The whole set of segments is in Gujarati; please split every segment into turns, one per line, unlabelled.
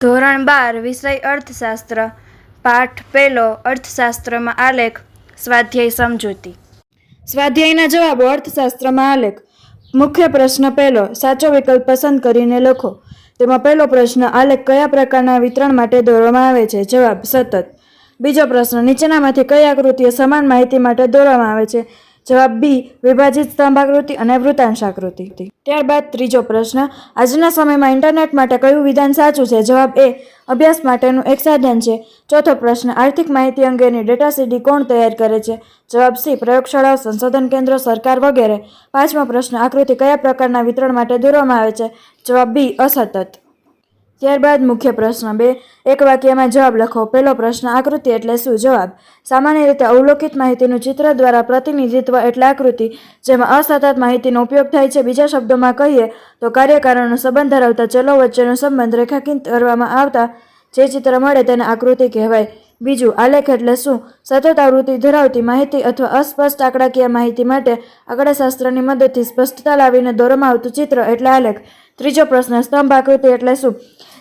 ધોરણ 12 વિષય અર્થશાસ્ત્ર પાઠ પહેલો અર્થશાસ્ત્રમાં આલેખ સ્વાધ્યાય સમજૂતી. સ્વાધ્યાયના જવાબો. અર્થશાસ્ત્રમાં આલેખ. મુખ્ય પ્રશ્ન પહેલો. સાચો વિકલ્પ પસંદ કરીને લખો. તેમાં પહેલો પ્રશ્ન, આલેખ કયા પ્રકારના વિતરણ માટે દોરવામાં આવે છે? જવાબ, સતત. બીજો પ્રશ્ન, નીચેનામાંથી કઈ આકૃતિઓ સમાન માહિતી માટે દોરવામાં આવે છે? જવાબ બી, વિભાજિત સ્તંભાકૃતિ અને વૃત્તાંશાકૃતિ. ત્યારબાદ ત્રીજો પ્રશ્ન, આજના સમયમાં ઇન્ટરનેટ માટે કયું વિધાન સાચું છે? જવાબ એ, અભ્યાસ માટેનું એક સાધન છે. ચોથો પ્રશ્ન, આર્થિક માહિતી અંગેની ડેટા સીડી કોણ તૈયાર કરે છે? જવાબ સી, પ્રયોગશાળાઓ, સંશોધન કેન્દ્રો, સરકાર વગેરે. પાંચમો પ્રશ્ન, આકૃતિ કયા પ્રકારના વિતરણ માટે દોરવામાં આવે છે? જવાબ બી, અસતત. ત્યારબાદ મુખ્ય પ્રશ્ન 2, એક વાક્યમાં જવાબ લખો. પહેલો પ્રશ્ન, આકૃતિ એટલે શું? જવાબ, સામાન્ય રીતે અવલોકિત માહિતીનું ચિત્ર દ્વારા પ્રતિનિધિત્વ એટલે આકૃતિ જેમાં અસતત માહિતીનો ઉપયોગ થાય છે. બીજા શબ્દોમાં કહીએ તો કાર્યકારણનો સંબંધ ધરાવતા ચલો વચ્ચેનો સંબંધ રેખાંકિત કરવામાં આવતા જે ચિત્ર મળે તેને આકૃતિ કહેવાય. બીજું, આલેખ એટલે શું? સતત આવૃત્તિ ધરાવતી માહિતી અથવા અસ્પષ્ટ આંકડાકીય માહિતી માટે આંકડાશાસ્ત્રની મદદથી સ્પષ્ટતા લાવીને દોરવામાં આવતું ચિત્ર એટલે આલેખ. ત્રીજો પ્રશ્ન, સ્તંભ આકૃતિ એટલે શું?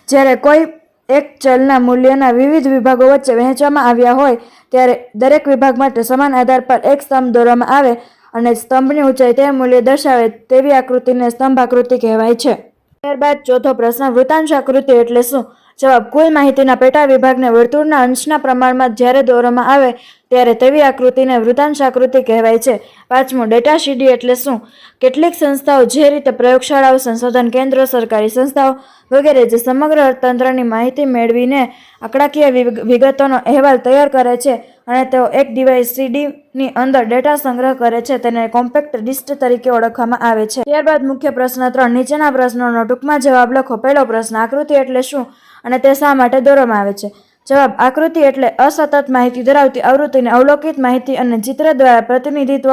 જ્યારે કોઈ એક ચલના મૂલ્યના વિવિધ વિભાગો વચ્ચે વહેંચવામાં આવ્યા હોય ત્યારે દરેક વિભાગ માટે સમાન આધાર પર એક સ્તંભ દોરવામાં આવે અને સ્તંભની ઊંચાઈ તે મૂલ્ય દર્શાવે તેવી આકૃતિને સ્તંભ આકૃતિ કહેવાય છે. ત્યારબાદ ચોથો પ્રશ્ન, વૃત્તાંશાકૃતિ એટલે શું? જવાબ, કુલ માહિતીના પેટા વિભાગને વર્તુળના અંશના પ્રમાણમાં જ્યારે દોરવામાં આવે ત્યારે તેવી આકૃતિને વૃત્તાંશાકૃતિ કહેવાય છે. પાંચમું, ડેટા સીડી એટલે શું? કેટલીક સંસ્થાઓ જે રીતે પ્રયોગશાળાઓ, સંશોધન કેન્દ્રો, સરકારી સંસ્થાઓ વગેરે જે સમગ્ર અર્થતંત્રની માહિતી મેળવીને આંકડાકીય વિગતોનો અહેવાલ તૈયાર કરે છે અને તેઓ એક ડિવાઇસ સીડીની અંદર ડેટા સંગ્રહ કરે છે તેને કોમ્પેક્ટ ડિસ્ક તરીકે ઓળખવામાં આવે છે. ત્યારબાદ મુખ્ય પ્રશ્ન 3, નીચેના પ્રશ્નોનો ટૂંકમાં જવાબ લખો. પહેલો પ્રશ્ન, આકૃતિ એટલે શું અને તે શા માટે દોરવામાં આવે છે? જવાબ, આકૃતિ એટલે અસતત માહિતી ધરાવતી આવૃત્તિને અવલોકિત માહિતી અને ચિત્ર દ્વારા પ્રતિનિધિત્વ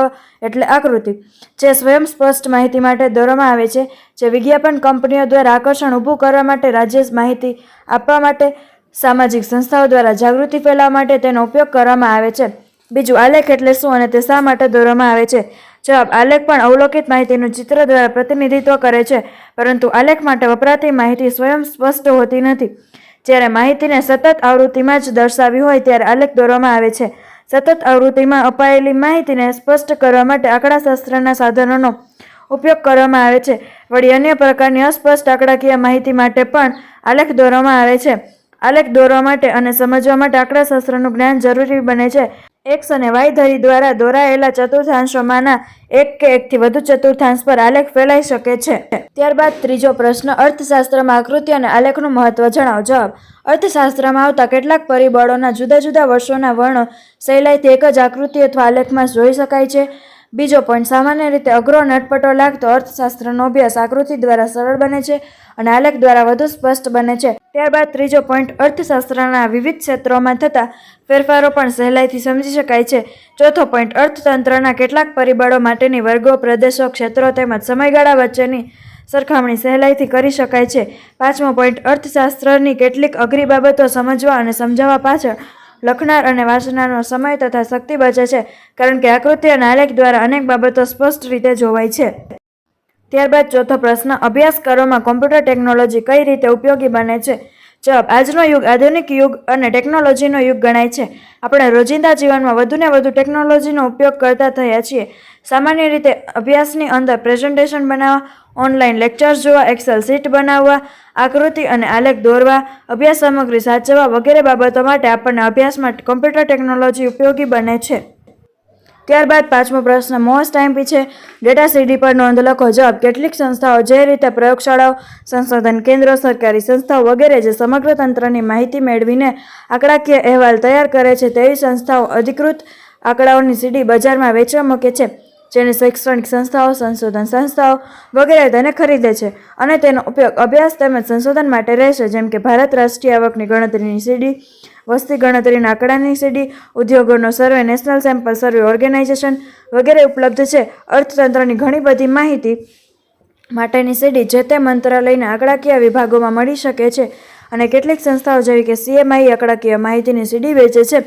એટલે આકૃતિ જે સ્વયં સ્પષ્ટ માહિતી માટે દોરવામાં આવે છે. જે વિજ્ઞાપન કંપનીઓ દ્વારા આકર્ષણ ઊભું કરવા માટે, રાજ્ય માહિતી આપવા માટે, સામાજિક સંસ્થાઓ દ્વારા જાગૃતિ ફેલાવવા માટે તેનો ઉપયોગ કરવામાં આવે છે. બીજું, આલેખ એટલે શું અને તે શા માટે દોરવામાં આવે છે? જવાબ, આલેખ પણ અવલોકિત માહિતીનું ચિત્ર દ્વારા પ્રતિનિધિત્વ કરે છે પરંતુ આલેખ માટે વપરાતી માહિતી સ્વયં સ્પષ્ટ હોતી નથી. જ્યારે માહિતીને સતત આવૃત્તિમાં જ દર્શાવી હોય ત્યારે આલેખ દોરવામાં આવે છે. સતત આવૃત્તિમાં અપાયેલી માહિતીને સ્પષ્ટ કરવા માટે આંકડાશાસ્ત્રના સાધનોનો ઉપયોગ કરવામાં આવે છે. વળી અન્ય પ્રકારની અસ્પષ્ટ આંકડાકીય માહિતી માટે પણ આલેખ દોરવામાં આવે છે. આલેખ દોરવા માટે અને સમજવા માટે આંકડાશાસ્ત્રનું જ્ઞાન જરૂરી બને છે. એક્સ અને વાય ધરી દ્વારા દોરાયેલા ચતુર્થાંશોમાંના એક કે એકથી વધુ ચતુર્થાંશ પર આલેખ ફેલાઈ શકે છે. ત્યારબાદ ત્રીજો પ્રશ્ન, અર્થશાસ્ત્રમાં આકૃતિ અને આલેખનું મહત્વ જણાવો. જવાબ, અર્થશાસ્ત્રમાં આવતા કેટલાક પરિબળોના જુદા જુદા વર્ષોના વર્ણો સહેલાઈથી એક જ આકૃતિ અથવા આલેખમાં જોઈ શકાય છે. બીજો પોઈન્ટ, સામાન્ય રીતે અઘરો અને અટપટો લાગતો અર્થશાસ્ત્રનો અભ્યાસ આકૃતિ દ્વારા સરળ બને છે અને આલેખ દ્વારા વધુ સ્પષ્ટ બને છે. ત્યારબાદ ત્રીજો પોઈન્ટ, અર્થશાસ્ત્રના વિવિધ ક્ષેત્રોમાં થતા ફેરફારો પણ સહેલાઈથી સમજી શકાય છે. ચોથો પોઈન્ટ, અર્થતંત્રના કેટલાક પરિબળો માટેની વર્ગો, પ્રદેશો, ક્ષેત્રો તેમજ સમયગાળા વચ્ચેની સરખામણી સહેલાઈથી કરી શકાય છે. પાંચમો પોઈન્ટ, અર્થશાસ્ત્રની કેટલીક અઘરી બાબતો સમજવા અને સમજાવવા પાછળ લખનાર અને વાંચનારનો સમય તથા શક્તિ બચે છે કારણ કે આકૃતિ અને આલેખ દ્વારા અનેક બાબતો સ્પષ્ટ રીતે જોવાય છે. ત્યારબાદ ચોથો પ્રશ્ન, અભ્યાસક્રમોમાં કોમ્પ્યુટર ટેકનોલોજી કઈ રીતે ઉપયોગી બને છે? જવાબ, આજનો યુગ આધુનિક યુગ અને ટેકનોલોજીનો યુગ ગણાય છે. આપણે રોજિંદા જીવનમાં વધુને વધુ ટેકનોલોજીનો ઉપયોગ કરતા થયા છીએ. સામાન્ય રીતે અભ્યાસની અંદર પ્રેઝન્ટેશન બનાવવા, ઓનલાઈન લેક્ચર્સ જોવા, એક્સેલ શીટ બનાવવા, આકૃતિ અને આલેખ દોરવા, અભ્યાસ સામગ્રી સાચવવા વગેરે બાબતો માટે આપણને અભ્યાસમાં કોમ્પ્યુટર ટેકનોલોજી ઉપયોગી બને છે. ત્યારબાદ પાંચમો પ્રશ્ન મોસ્ટ એમપી છે. ડેટા સીડી પર નોંધ લખો. જવાબ, કેટલીક સંસ્થાઓ જે રીતે પ્રયોગશાળાઓ, સંશોધન કેન્દ્રો, સરકારી સંસ્થાઓ વગેરે જે સમગ્ર તંત્રની માહિતી મેળવીને આંકડાકીય અહેવાલ તૈયાર કરે છે તેવી સંસ્થાઓ અધિકૃત આંકડાઓની સીડી બજારમાં વેચવા મૂકે છે. જેની શૈક્ષણિક સંસ્થાઓ, સંશોધન સંસ્થાઓ વગેરે તેને ખરીદે છે અને તેનો ઉપયોગ અભ્યાસ તેમજ સંશોધન માટે રહેશે. જેમ કે ભારત રાષ્ટ્રીય આવકની ગણતરીની સીડી, વસ્તી ગણતરીના આંકડાની સીડી, ઉદ્યોગોનો સર્વે, નેશનલ સેમ્પલ સર્વે ઓર્ગેનાઇઝેશન વગેરે ઉપલબ્ધ છે. અર્થતંત્રની ઘણી બધી માહિતી માટેની સીડી જે તે મંત્રાલયના આંકડાકીય વિભાગોમાં મળી શકે છે અને કેટલીક સંસ્થાઓ જેવી કે CMI આંકડાકીય માહિતીની CD વેચે છે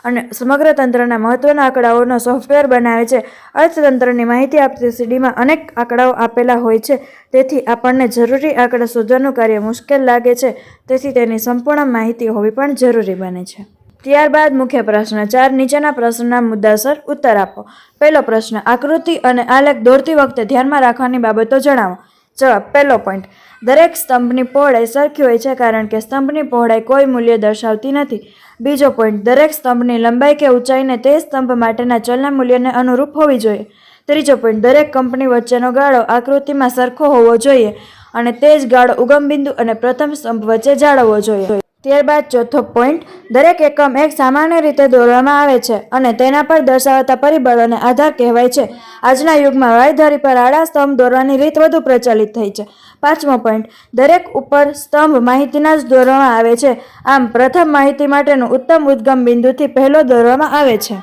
અને સમગ્ર તંત્રના મહત્વના આંકડાઓનો સોફ્ટવેર બનાવે છે. અર્થતંત્રની માહિતી આપતી CDમાં અનેક આંકડાઓ આપેલા હોય છે, તેથી આપણને જરૂરી આંકડા શોધવાનું કાર્ય મુશ્કેલ લાગે છે. તેથી તેની સંપૂર્ણ માહિતી હોવી પણ જરૂરી બને છે. ત્યારબાદ મુખ્ય પ્રશ્ન 4. નીચેના પ્રશ્નના મુદ્દાસર ઉત્તર આપો. પહેલો પ્રશ્ન, આકૃતિ અને આલેખ દોરતી વખતે ધ્યાનમાં રાખવાની બાબતો જણાવો. જવાબ. પહેલો પોઈન્ટ, દરેક સ્તંભની પહોળાઈ સરખી હોય છે કારણ કે સ્તંભની પહોળાઈ કોઈ મૂલ્ય દર્શાવતી નથી. બીજો પોઈન્ટ, દરેક સ્તંભની લંબાઈ કે ઊંચાઈને તે સ્તંભ માટેના ચલના મૂલ્યને અનુરૂપ હોવી જોઈએ. ત્રીજો પોઈન્ટ, દરેક કંપની વચ્ચેનો ગાળો આકૃતિમાં સરખો હોવો જોઈએ અને તે જ ગાળો ઉગમ બિંદુ અને પ્રથમ સ્તંભ વચ્ચે જાળવવો જોઈએ. ત્યારબાદ ચોથો પોઈન્ટ, દરેક એકમ એક સામાન્ય રીતે દોરવામાં આવે છે અને તેના પર દર્શાવાતા પરિબળોને આધાર કહેવાય છે. આજના યુગમાં વાય ધરી પર આડા સ્તંભ દોરવાની રીત વધુ પ્રચલિત થઈ છે. પાંચમો પોઈન્ટ, દરેક ઉપર સ્તંભ માહિતીના જ દોરવામાં આવે છે. આમ પ્રથમ માહિતી માટેનું ઉત્તમ ઉદ્ગમ બિંદુથી પહેલો દોરવામાં આવે છે.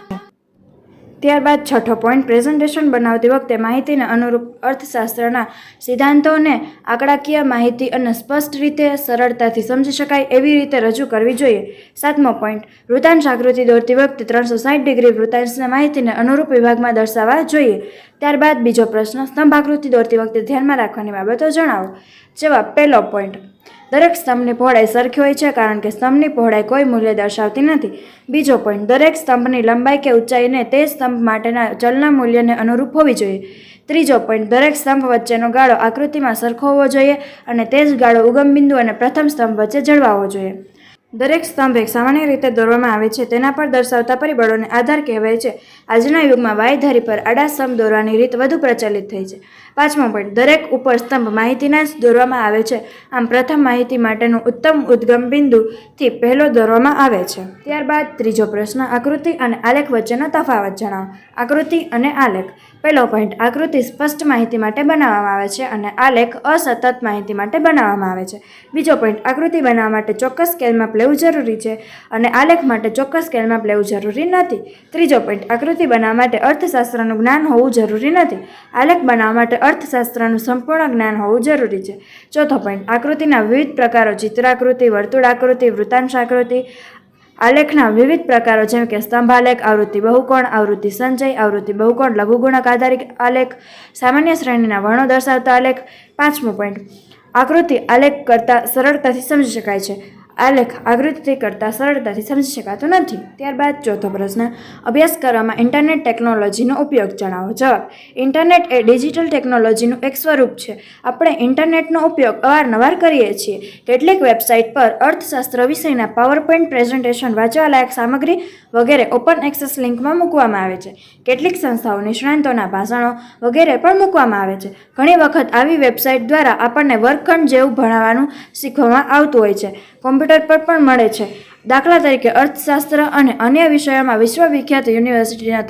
ત્યારબાદ છઠ્ઠો પોઈન્ટ, પ્રેઝન્ટેશન બનાવતી વખતે માહિતીને અનુરૂપ અર્થશાસ્ત્રના સિદ્ધાંતોને આંકડાકીય માહિતી અને સ્પષ્ટ રીતે સરળતાથી સમજી શકાય એવી રીતે રજૂ કરવી જોઈએ. સાતમો પોઈન્ટ, વૃત્તાંશ આકૃતિ દોરતી વખતે 360 ડિગ્રી વૃત્તાંશના માહિતીને અનુરૂપ વિભાગમાં દર્શાવવા જોઈએ. ત્યારબાદ બીજો પ્રશ્ન, સ્તંભ આકૃતિ દોરતી વખતે ધ્યાનમાં રાખવાની બાબતો જણાવો. જવાબ. પહેલો પોઈન્ટ, દરેક સ્તંભની પહોળાઈ સરખી હોય છે કારણ કે સ્તંભની પહોળાઈ કોઈ મૂલ્ય દર્શાવતી નથી. બીજો પોઈન્ટ, દરેક સ્તંભની લંબાઈ કે ઊંચાઈને તે સ્તંભ માટેના ચલના મૂલ્યને અનુરૂપ હોવી જોઈએ. ત્રીજો પોઈન્ટ, દરેક સ્તંભ વચ્ચેનો ગાળો આકૃતિમાં સરખો હોવો જોઈએ અને તે જ ગાળો ઉગમ બિંદુ અને પ્રથમ સ્તંભ વચ્ચે જળવાવો જોઈએ. દરેક સ્તંભ એક સામાન્ય રીતે દોરવામાં આવે છે, તેના પર દર્શાવતા પરિબળોને આધાર કહેવાય છે. આજના યુગમાં વાય ધરી પર આડા સ્તંભ દોરવાની રીત વધુ પ્રચલિત થઈ છે. પાંચમો પોઈન્ટ, દરેક ઉપર સ્તંભ માહિતીના જ દોરવામાં આવે છે. આમ પ્રથમ માહિતી માટેનું ઉત્તમ ઉદ્ગમ બિંદુથી પહેલો દોરવામાં આવે છે. ત્યારબાદ ત્રીજો પ્રશ્ન, આકૃતિ અને આલેખ વચ્ચેનો તફાવત જણાવો. આકૃતિ અને આલેખ. પહેલો પોઈન્ટ, આકૃતિ સ્પષ્ટ માહિતી માટે બનાવવામાં આવે છે અને આલેખ અસતત માહિતી માટે બનાવવામાં આવે છે. બીજો પોઈન્ટ, આકૃતિ બનાવવા માટે ચોક્કસ સ્કેલમાં લેવું જરૂરી છે અને આલેખ માટે ચોક્કસ સ્કેલમાં લેવું જરૂરી નથી. ત્રીજો પોઈન્ટ, આકૃતિ બનાવવા માટે અર્થશાસ્ત્રનું જ્ઞાન હોવું જરૂરી નથી. આલેખ બનાવવા માટે અર્થશાસ્ત્રનું સંપૂર્ણ જ્ઞાન હોવું જરૂરી છે. ચોથો પોઈન્ટ, આકૃતિના વિવિધ પ્રકારો ચિત્રાકૃતિ, વર્તુળાકૃતિ, વૃત્તાંશ આકૃતિ. આલેખના વિવિધ પ્રકારો જેમ કે સ્તંભાલેખ, આવૃત્તિ બહુકોણ, આવૃત્તિ સંચય, આવૃત્તિ બહુકોણ, લઘુગુણક આધારિત આલેખ, સામાન્ય શ્રેણીના વર્ણો દર્શાવતા આલેખ. પાંચમો પોઈન્ટ, આકૃતિ આલેખ કરતાં સરળતાથી સમજી શકાય છે. આલેખ આકૃતિ કરતાં સરળતાથી સમજી શકાતો નથી. ત્યારબાદ ચોથો પ્રશ્ન, અભ્યાસ કરવામાં ઇન્ટરનેટ ટેકનોલોજીનો ઉપયોગ જણાવો. જવાબ. ઇન્ટરનેટ એ ડિજિટલ ટેકનોલોજીનું એક સ્વરૂપ છે. આપણે ઇન્ટરનેટનો ઉપયોગ અવારનવાર કરીએ છીએ. કેટલીક વેબસાઇટ પર અર્થશાસ્ત્ર વિષયના પાવરપોઈન્ટ પ્રેઝન્ટેશન, વાંચવા લાયક સામગ્રી વગેરે ઓપન એક્સેસ લિંકમાં મૂકવામાં આવે છે. કેટલીક સંસ્થાઓ નિષ્ણાંતોના ભાષણો વગેરે પણ મૂકવામાં આવે છે. ઘણી વખત આવી વેબસાઇટ દ્વારા આપણને વર્ગખંડ જેવું ભણાવવાનું શીખવવામાં આવતું હોય છે. કોમ્પ્યુટર પર પણ મળે છે. દાખલા તરીકે અર્થશાસ્ત્ર અને અન્ય વિષયોમાં વિશ્વવિખ્યાત યુનિવર્સિટીના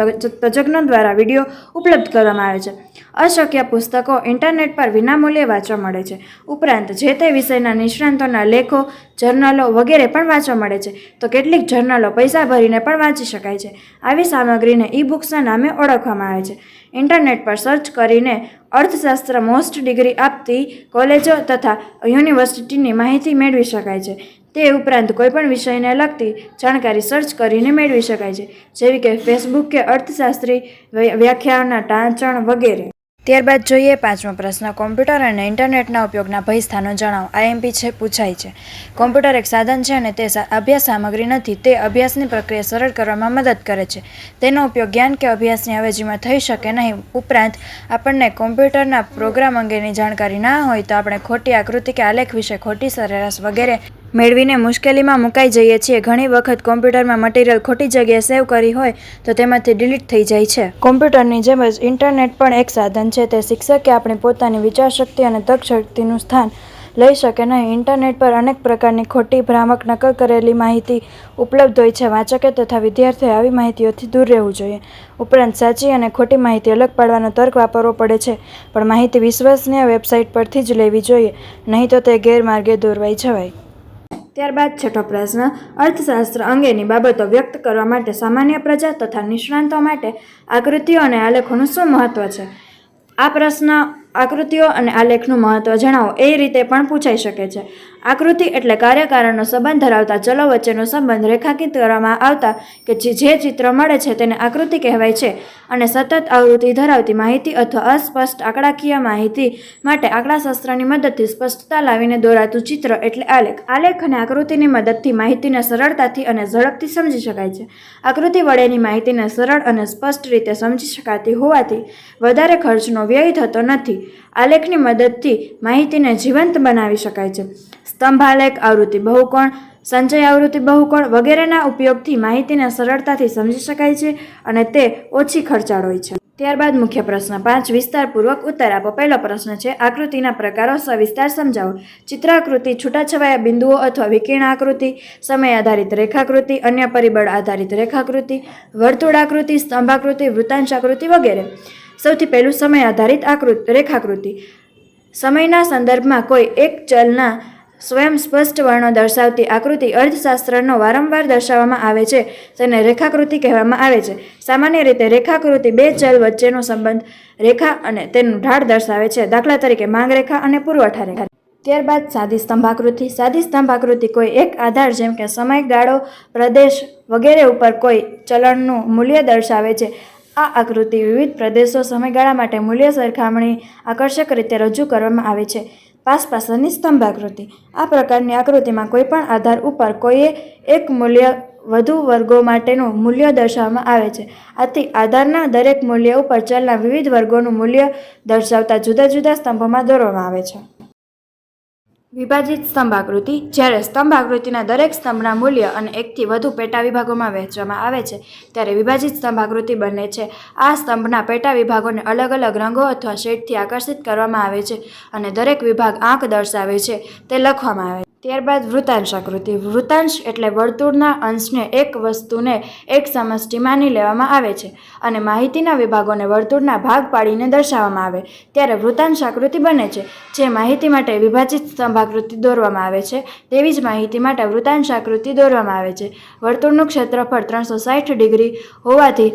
તજજ્ઞો દ્વારા વિડીયો ઉપલબ્ધ કરવામાં આવે છે. અશક્ય પુસ્તકો ઇન્ટરનેટ પર વિનામૂલ્યે વાંચવા મળે છે. ઉપરાંત જે તે વિષયના નિષ્ણાંતોના લેખો, જર્નલો વગેરે પણ વાંચવા મળે છે. તો કેટલીક જર્નલો પૈસા ભરીને પણ વાંચી શકાય છે. આવી સામગ્રીને ઈ-બુક્સના નામે ઓળખવામાં આવે છે. ઇન્ટરનેટ પર સર્ચ કરીને અર્થશાસ્ત્ર મોસ્ટ ડિગ્રી આપતી કોલેજો તથા યુનિવર્સિટીની માહિતી મેળવી શકાય છે. તે ઉપરાંત કોઈપણ વિષયને લગતી જાણકારી સર્ચ કરીને મેળવી શકાય છે, જેવી કે ફેસબુક કે અર્થશાસ્ત્રી વ્યાખ્યાઓના ટાંચણ વગેરે. ત્યારબાદ જોઈએ પાંચમો પ્રશ્ન, કોમ્પ્યુટર અને ઇન્ટરનેટના ઉપયોગના ભયસ્થાનો જણાવો. IMP છે, પૂછાય છે. કોમ્પ્યુટર એક સાધન છે અને તે અભ્યાસ સામગ્રી નથી. તે અભ્યાસની પ્રક્રિયા સરળ કરવામાં મદદ કરે છે. તેનો ઉપયોગ જ્ઞાન કે અભ્યાસની અવેજીમાં થઈ શકે નહીં. ઉપરાંત આપણને કોમ્પ્યુટરના પ્રોગ્રામ અંગેની જાણકારી ના હોય તો આપણે ખોટી આકૃતિ કે આલેખ વિશે ખોટી સરેરાશ વગેરે મેળવીને મુશ્કેલીમાં મુકાઈ જઈએ છીએ. ઘણી વખત કોમ્પ્યુટરમાં મટીરિયલ ખોટી જગ્યાએ સેવ કરી હોય તો તેમાંથી ડિલીટ થઈ જાય છે. કોમ્પ્યુટરની જેમ જ ઇન્ટરનેટ પણ એક સાધન છે. તે શિક્ષકે આપણી પોતાની વિચારશક્તિ અને તર્કશક્તિનું સ્થાન લઈ શકે નહીં. ઇન્ટરનેટ પર અનેક પ્રકારની ખોટી, ભ્રામક, નકલ કરેલી માહિતી ઉપલબ્ધ હોય છે. વાચકે તથા વિદ્યાર્થીઓએ આવી માહિતીઓથી દૂર રહેવું જોઈએ. ઉપરાંત સાચી અને ખોટી માહિતી અલગ પાડવાનો તર્ક વાપરવો પડે છે, પણ માહિતી વિશ્વસનીય વેબસાઇટ પરથી જ લેવી જોઈએ, નહીં તો તે ગેરમાર્ગે દોરવાઈ જવાય. ત્યારબાદ છઠ્ઠો પ્રશ્ન, અર્થશાસ્ત્ર અંગેની બાબતો વ્યક્ત કરવા માટે સામાન્ય પ્રજા તથા નિષ્ણાંતો માટે આકૃતિઓ અને આલેખોનું શું મહત્વ છે? આ પ્રશ્ન આકૃતિઓ અને આલેખનું મહત્વ જણાવો. એ રીતે પણ પૂછાઈ શકે છે. આકૃતિ એટલે કાર્યકારણનો સંબંધ ધરાવતા ચલો વચ્ચેનો સંબંધ રેખાંકિત કરવામાં આવતા કે જે ચિત્ર મળે છે તેને આકૃતિ કહેવાય છે. અને સતત આવૃત્તિ ધરાવતી માહિતી અથવા અસ્પષ્ટ આંકડાકીય માહિતી માટે આંકડાશાસ્ત્રની મદદથી સ્પષ્ટતા લાવીને દોરાતું ચિત્ર એટલે આલેખ. આલેખ અને આકૃતિની મદદથી માહિતીને સરળતાથી અને ઝડપથી સમજી શકાય છે. આકૃતિ વડેની માહિતીને સરળ અને સ્પષ્ટ રીતે સમજી શકાતી હોવાથી વધારે ખર્ચનો વ્યય થતો નથી. આલેખની મદદથી માહિતીને જીવંત બનાવી શકાય છે. સ્તંભાલેખ, આવૃત્તિ બહુકોણ, સંચય આવૃત્તિ બહુકોણ વગેરેના ઉપયોગથી માહિતીને સરળતાથી સમજી શકાય છે અને તે ઓછી ખર્ચાળ હોય છે. ત્યારબાદ મુખ્ય પ્રશ્ન 5 વિસ્તારપૂર્વક ઉત્તર આપો. પહેલો પ્રશ્ન છે આકૃતિના પ્રકારો સવિસ્તાર સમજાવો. ચિત્રાકૃતિ, છૂટાછવાયા બિંદુઓ અથવા વિકર્ણ આકૃતિ, સમય આધારિત રેખાકૃતિ, અન્ય પરિબળ આધારિત રેખાકૃતિ, વર્તુળાકૃતિ, સ્તંભાકૃતિ, વૃત્તાંશાકૃતિ વગેરે. સૌથી પહેલું સમય આધારિત રેખાકૃતિ. સમયના સંદર્ભમાં કોઈ એક ચલના સ્વયં સ્પષ્ટ વર્ણો દર્શાવતી આકૃતિ અર્થશાસ્ત્રનો વારંવાર દર્શાવવામાં આવે છે તેને રેખાકૃતિ કહેવામાં આવે છે. સામાન્ય રીતે રેખાકૃતિ બે ચલ વચ્ચેનો સંબંધ રેખા અને તેનું ઢાળ દર્શાવે છે. દાખલા તરીકે માંગ રેખા અને પુરવઠા રેખા. ત્યારબાદ સાદી સ્તંભાકૃતિ. સાદી સ્તંભાકૃતિ કોઈ એક આધાર જેમ કે સમયગાળો, પ્રદેશ વગેરે ઉપર કોઈ ચલણનું મૂલ્ય દર્શાવે છે. આ આકૃતિ વિવિધ પ્રદેશો, સમયગાળા માટે મૂલ્ય સરખામણી આકર્ષક રીતે રજૂ કરવામાં આવે છે. પાસપાસની સ્તંભાકૃતિ. આ પ્રકારની આકૃતિમાં કોઈપણ આધાર ઉપર કોઈએ એક મૂલ્ય વધુ વર્ગો માટેનું મૂલ્ય દર્શાવવામાં આવે છે. આથી આધારના દરેક મૂલ્ય ઉપર ચલના વિવિધ વર્ગોનું મૂલ્ય દર્શાવતા જુદા જુદા સ્તંભોમાં દોરવામાં આવે છે. વિભાજિત સ્તંભાકૃતિ. જ્યારે સ્તંભ આકૃતિના દરેક સ્તંભના મૂલ્ય અને એકથી વધુ પેટા વિભાગોમાં વહેંચવામાં આવે છે ત્યારે વિભાજિત સ્તંભાકૃતિ બને છે. આ સ્તંભના પેટા વિભાગોને અલગ અલગ રંગો અથવા શેડથી આકર્ષિત કરવામાં આવે છે અને દરેક વિભાગ આંક દર્શાવે છે તે લખવામાં આવે છે. ત્યારબાદ વૃત્તાંશાકૃતિ. વૃત્તાંશ એટલે વર્તુળના અંશને એક વસ્તુને એક સમષ્ટિ માની લેવામાં આવે છે અને માહિતીના વિભાગોને વર્તુળના ભાગ પાડીને દર્શાવવામાં આવે ત્યારે વૃત્તાંશાકૃતિ બને છે. જે માહિતી માટે વિભાજિત સ્તંભાકૃતિ દોરવામાં આવે છે તેવી જ માહિતી માટે વૃત્તાંશાકૃતિ દોરવામાં આવે છે. વર્તુળનું ક્ષેત્રફળ 360 ડિગ્રી હોવાથી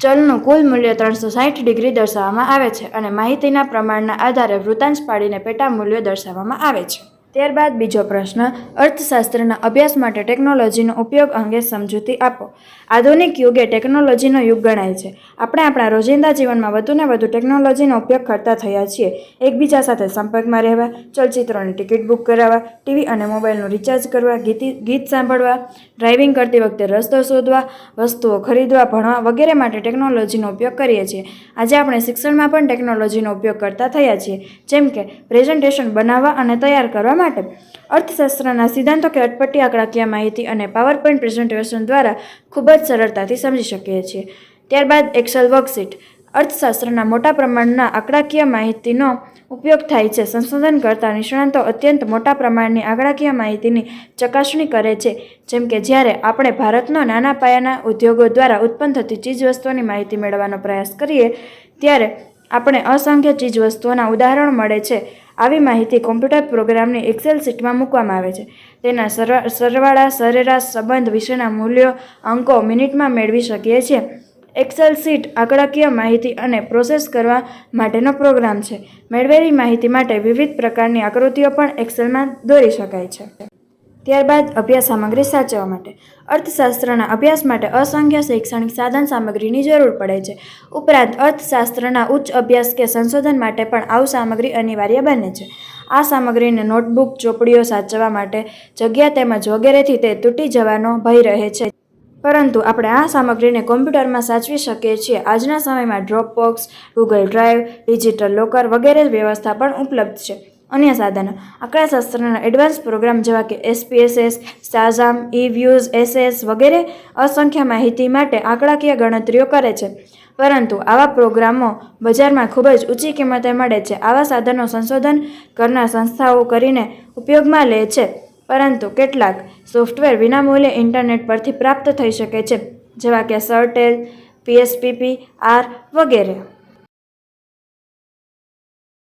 ચલનું કુલ મૂલ્ય 360 ડિગ્રી દર્શાવવામાં આવે છે અને માહિતીના પ્રમાણના આધારે વૃત્તાંશ પાડીને પેટા મૂલ્યો દર્શાવવામાં આવે છે. ત્યારબાદ બીજો પ્રશ્ન અર્થશાસ્ત્રના અભ્યાસ માટે ટેકનોલોજીનો ઉપયોગ અંગે સમજૂતી આપો. આધુનિક યુગ એ ટેકનોલોજીનો યુગ ગણાય છે. આપણે આપણા રોજિંદા જીવનમાં વધુને વધુ ટેકનોલોજીનો ઉપયોગ કરતા થયા છીએ. એકબીજા સાથે સંપર્કમાં રહેવા, ચલચિત્રોની ટિકિટ બુક કરાવવા, ટીવી અને મોબાઈલનું રિચાર્જ કરવા, ગીત સાંભળવા, ડ્રાઇવિંગ કરતી વખતે રસ્તો શોધવા, વસ્તુઓ ખરીદવા, ભણવા વગેરે માટે ટેકનોલોજીનો ઉપયોગ કરીએ છીએ. આજે આપણે શિક્ષણમાં પણ ટેકનોલોજીનો ઉપયોગ કરતા થયા છીએ, જેમ કે પ્રેઝન્ટેશન બનાવવા અને તૈયાર કરવા માટે. અર્થશાસ્ત્રના સિદ્ધાંતો કે અટપટી આંકડાકીય માહિતી અને પાવરપોઈન્ટ પ્રેઝન્ટેશન દ્વારા ખૂબ જ સરળતાથી સમજી શકીએ છીએ. ત્યારબાદ એક્સેલ વર્કશીટ. અર્થશાસ્ત્રના મોટા પ્રમાણના આંકડાકીય માહિતીનો ઉપયોગ થાય છે. સંશોધન કરતા નિષ્ણાતો અત્યંત મોટા પ્રમાણની આંકડાકીય માહિતીની ચકાસણી કરે છે. જેમ કે જ્યારે આપણે ભારતનો નાના પાયાના ઉદ્યોગો દ્વારા ઉત્પન્ન થતી ચીજવસ્તુઓની માહિતી મેળવવાનો પ્રયાસ કરીએ ત્યારે આપણે અસંખ્ય ચીજવસ્તુઓના ઉદાહરણો મળે છે. આવી માહિતી કોમ્પ્યુટર પ્રોગ્રામની એક્સેલ શીટમાં મૂકવામાં આવે છે. તેના સરવાળા, સરેરાશ, સંબંધ વિશેના મૂલ્યો, અંકો મિનિટમાં મેળવી શકીએ છીએ. એક્સેલ શીટ આંકડાકીય માહિતી અને પ્રોસેસ કરવા માટેનો પ્રોગ્રામ છે. મેળવેલી માહિતી માટે વિવિધ પ્રકારની આકૃતિઓ પણ એક્સેલમાં દોરી શકાય છે. ત્યારબાદ અભ્યાસ સામગ્રી સાચવવા માટે. અર્થશાસ્ત્રના અભ્યાસ માટે અસંખ્ય શૈક્ષણિક સાધન સામગ્રીની જરૂર પડે છે. ઉપરાંત અર્થશાસ્ત્રના ઉચ્ચ અભ્યાસ કે સંશોધન માટે પણ આવું સામગ્રી અનિવાર્ય બને છે. આ સામગ્રીને નોટબુક, ચોપડીઓ સાચવવા માટે જગ્યા તેમજ વગેરેથી તે તૂટી જવાનો ભય રહે છે. પરંતુ આપણે આ સામગ્રીને કોમ્પ્યુટરમાં સાચવી શકીએ છીએ. આજના સમયમાં Dropbox, Google drive, digital locker વગેરે વ્યવસ્થા પણ ઉપલબ્ધ છે. અન્ય સાધનો. આંકડાશાસ્ત્રના એડવાન્સ પ્રોગ્રામ જેવા કે SPSS, SAZAM, eViews, SS વગેરે અસંખ્ય માહિતી માટે આંકડાકીય ગણતરીઓ કરે છે. પરંતુ આવા પ્રોગ્રામો બજારમાં ખૂબ જ ઊંચી કિંમતે મળે છે. આવા સાધનો સંશોધન કરનાર સંસ્થાઓ કરીને ઉપયોગમાં લે છે, પરંતુ કેટલાક સોફ્ટવેર વિનામૂલ્યે ઇન્ટરનેટ પરથી પ્રાપ્ત થઈ શકે છે, જેવા કે સરટેલ, PSPP, R વગેરે.